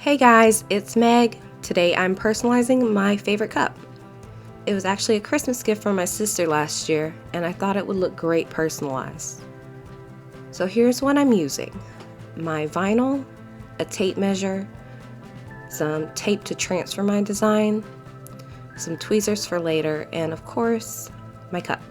Hey guys, it's Meg. Today I'm personalizing my favorite cup. It was actually a Christmas gift from my sister last year, and I thought it would look great personalized. So here's what I'm using. My vinyl, a tape measure, some tape to transfer my design, some tweezers for later, and of course, my cup.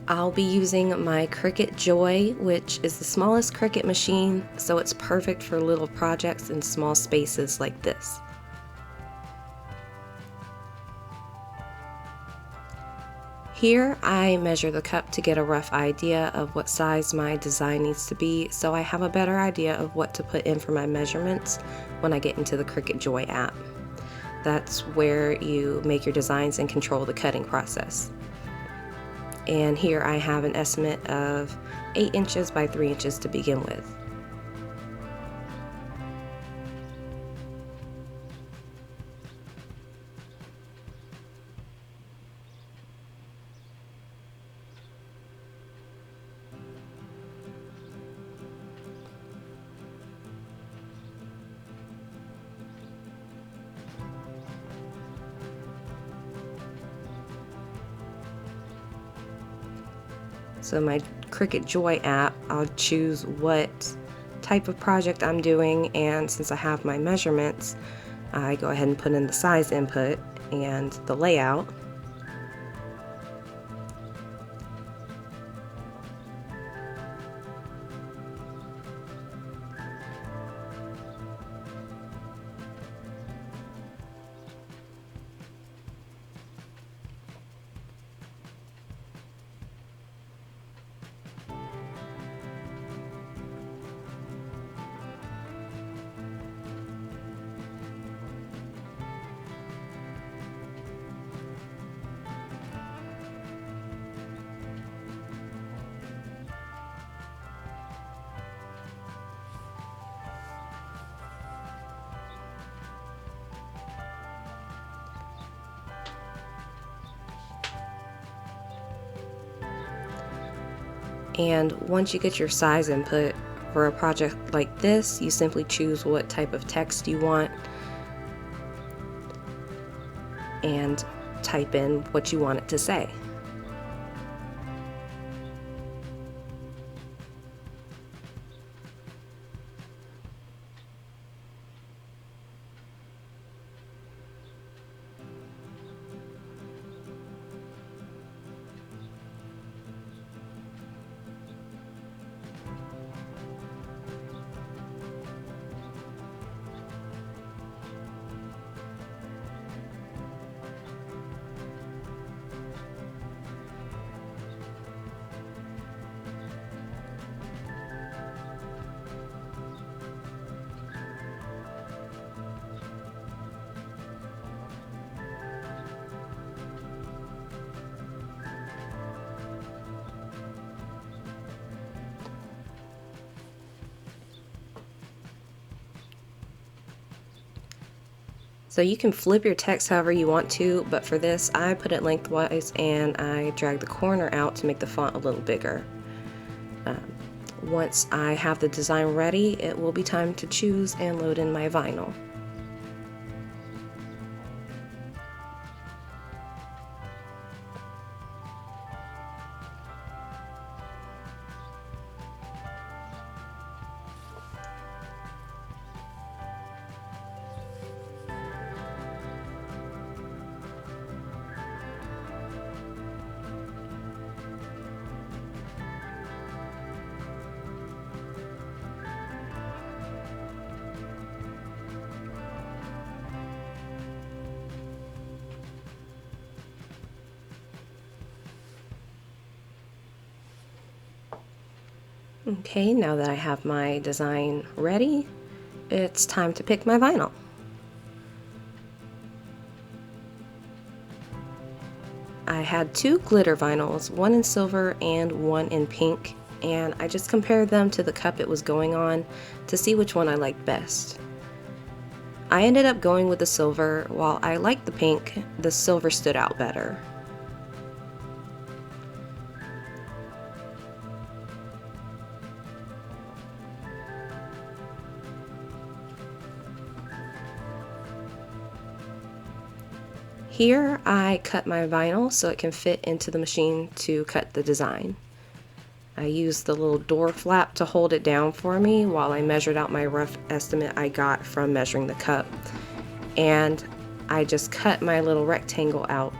I'll be using my Cricut Joy, which is the smallest Cricut machine, so it's perfect for little projects in small spaces like this. Here I measure the cup to get a rough idea of what size my design needs to be, so I have a better idea of what to put in for my measurements when I get into the Cricut Joy app. That's where you make your designs and control the cutting process. And here I have an estimate of 8 inches by 3 inches to begin with. So my Cricut Joy app, I'll choose what type of project I'm doing, and since I have my measurements, I go ahead and put in the size input and the layout. And once you get your size input for a project like this, you simply choose what type of text you want and type in what you want it to say. So you can flip your text however you want to, but for this I put it lengthwise and I drag the corner out to make the font a little bigger. Once I have the design ready, it will be time to choose and load in my vinyl. Okay, now that I have my design ready, it's time to pick my vinyl. I I had two glitter vinyls, one in silver and one in pink, and I just compared them to the cup it was going on to see which one I liked best. I ended up going with the silver. While I liked the pink, the silver stood out better. Here I cut my vinyl so it can fit into the machine to cut the design. I used the little door flap to hold it down for me while I measured out my rough estimate I got from measuring the cup. And I just cut my little rectangle out.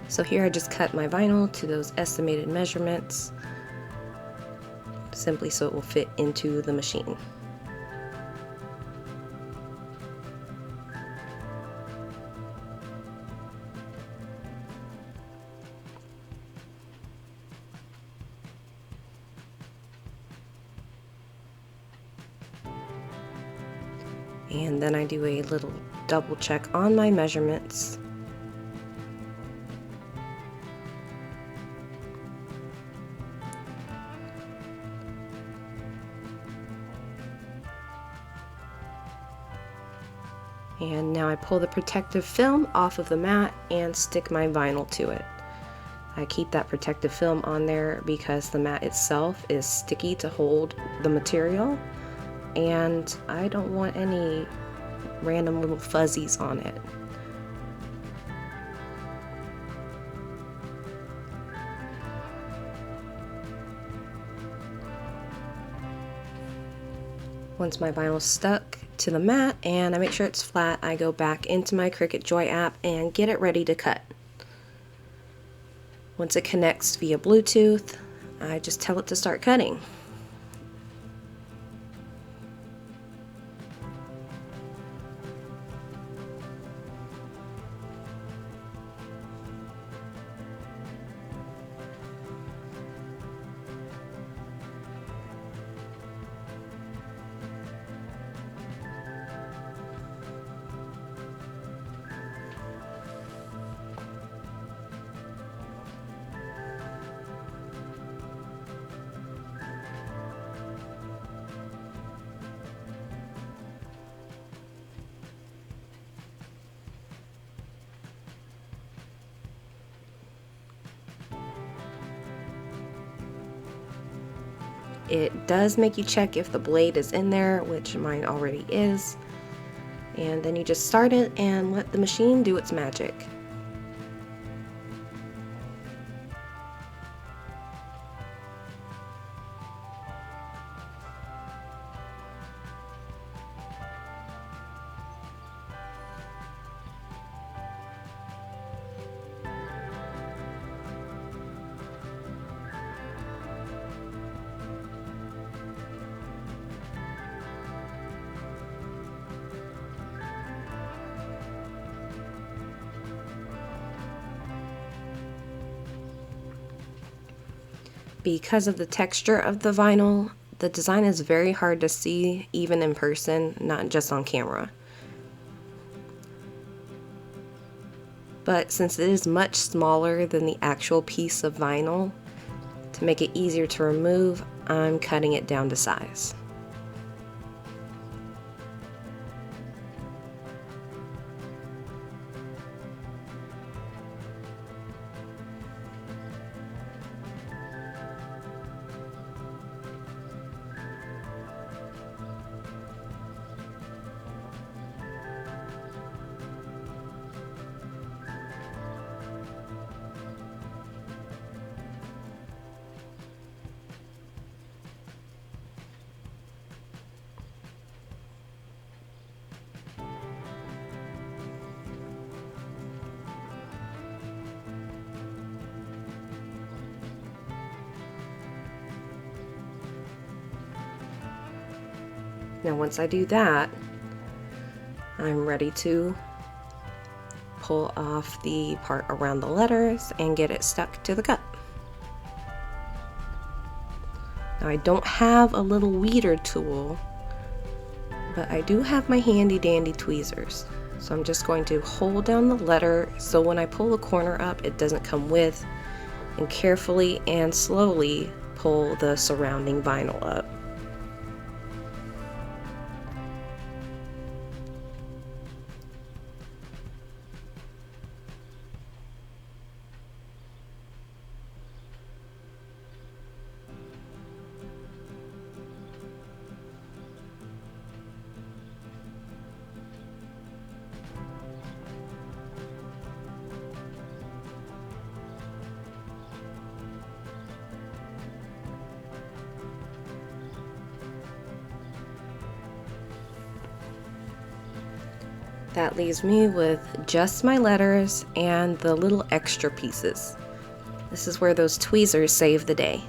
So here I just cut my vinyl to those estimated measurements, simply so it will fit into the machine. And then I do a little double check on my measurements. And now I pull the protective film off of the mat and stick my vinyl to it. I keep that protective film on there because the mat itself is sticky to hold the material, and I don't want any random little fuzzies on it. Once my vinyl's stuck to the mat and I make sure it's flat, I go back into my Cricut Joy app and get it ready to cut. Once it connects via Bluetooth, I just tell it to start cutting. It does make you check if the blade is in there, which mine already is. And then you just start it and let the machine do its magic. Because of the texture of the vinyl, the design is very hard to see even in person, not just on camera. But since it is much smaller than the actual piece of vinyl, to make it easier to remove, I'm cutting it down to size. Now once I do that, I'm ready to pull off the part around the letters and get it stuck to the cup. Now I don't have a little weeder tool, but I do have my handy dandy tweezers. So I'm just going to hold down the letter so when I pull the corner up it doesn't come with, and carefully and slowly pull the surrounding vinyl up. That leaves me with just my letters and the little extra pieces. This is where those tweezers save the day.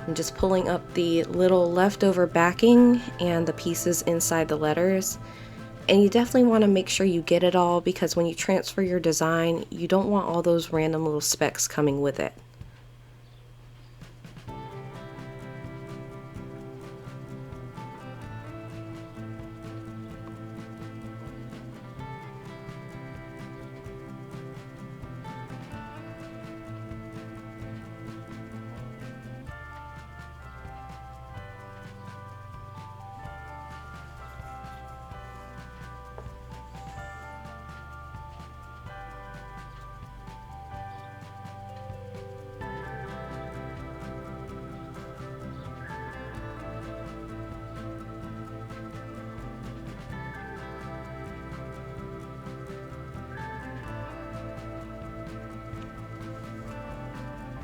I'm just pulling up the little leftover backing and the pieces inside the letters. And you definitely want to make sure you get it all, because when you transfer your design, you don't want all those random little specks coming with it.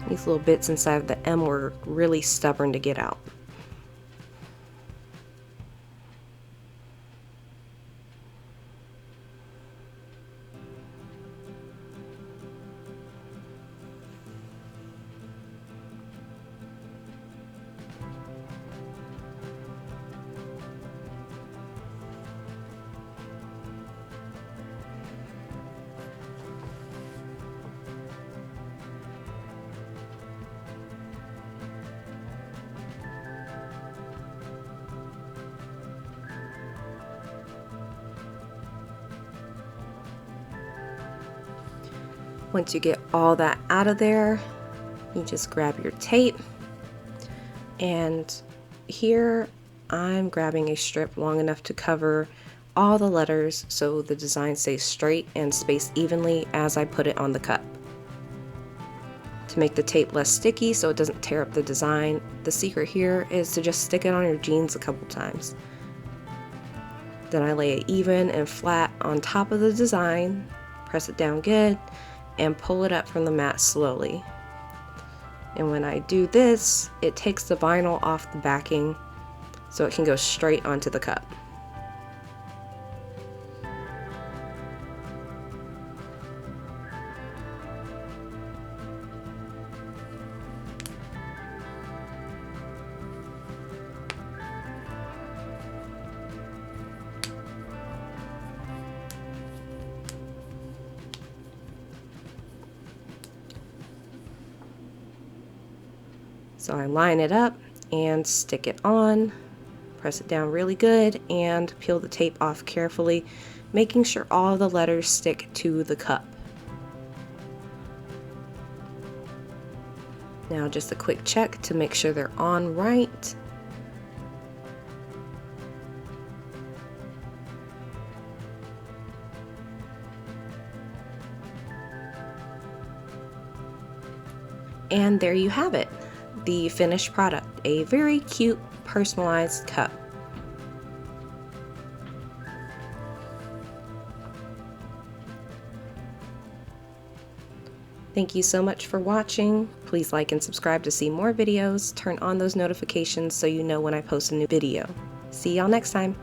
These little bits inside of the M were really stubborn to get out. Once you get all that out of there, you just grab your tape, and here I'm grabbing a strip long enough to cover all the letters so the design stays straight and spaced evenly as I put it on the cup. To make the tape less sticky so it doesn't tear up the design, the secret here is to just stick it on your jeans a couple times. Then I lay it even and flat on top of the design, press it down good, and pull it up from the mat slowly. And when I do this, it takes the vinyl off the backing so it can go straight onto the cup. So I line it up and stick it on, press it down really good, and peel the tape off carefully, making sure all the letters stick to the cup. Now just a quick check to make sure they're on right. And there you have it, the finished product, a very cute personalized cup. Thank you so much for watching. Please like and subscribe to see more videos. Turn on those notifications so you know when I post a new video. See y'all next time.